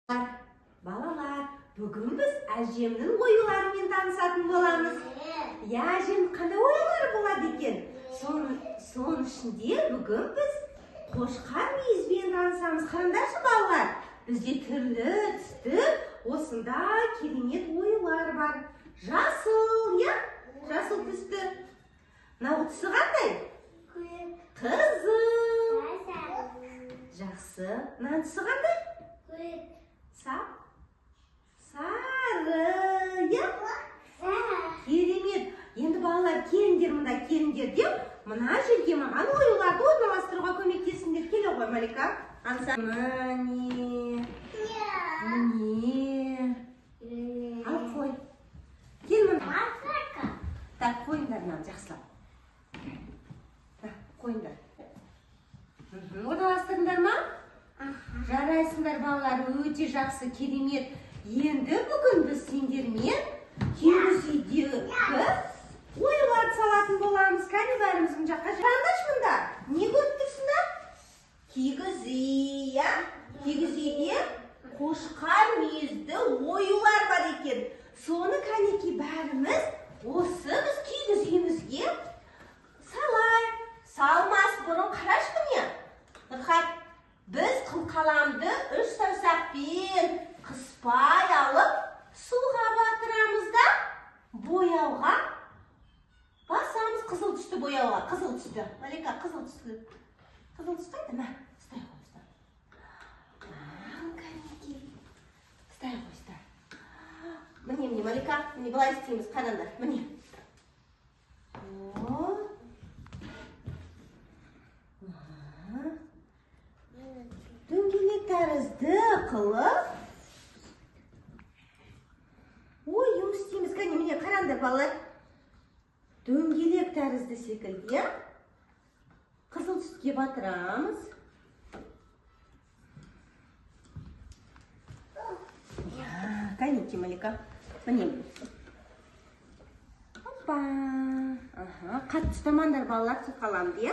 Балалар, бүгін біз әжемнің оюларымен танысатын боламыз. Әжем қандай оюлары болады екен? Соның ішінде бүгін біз қошқар мүйізбен танысамыз. Қараңдаршы балалар, бізде түрлі түсті осындай керемет оюлар бар. Жасыл, жасыл түсті. Мынау түсі қандай? Қызыл. Жақсы. Мына түсі қандай? Сары, керемет. Енді балалар, келіңдер мұнда, келіңдер деп, мына жерге маған оюларды орналастыруға көмектесіңдер. Келе ғой, Малика. Міне. Ал қой. Кел мұнда. Так, қойыңдар мынаны жақсылап. Қойыңдар. Орналастырыңдар ма? Жарайсыңдар балалар, өте жақсы, керемет. Енді бүгін біз сендермен киіз үйдегі оюларды салатын боламыз. Кәне бәріміз мына жаққа. Қараңдаршы мұнда. Не көріп тұрсыңдар? Киіз үй, киіз үйде қошқар мүйізді оюлар бар екен. Соны кәнеки бәріміз осы біз киіз үйімізге салайық. Салмас бұрын қараш міне. Нұрхат, біз қылқаламды 3 саусақпен қыспай алып, суға батырамыз да бояуға басамыз. Қызыл түсті бояуға, қызыл түсті. Малика, қызыл түсті. Қызыл түсті еді ме? Ұстай ғой, ұстай. Кәнеки. Ұстай ғой, ұстай. Міне, Малика, міне былай істейміз, қараңдар. Міне. Дөңгелек тәрізді қылып ою істейміз. Кәне міне қараңдар балалар. Дөңгелек тәрізді секілді қызыл түске батырамыз. Кәнеки, Малика. Міне. Опа. Қатты ұстамаңдар балалар, қаламды,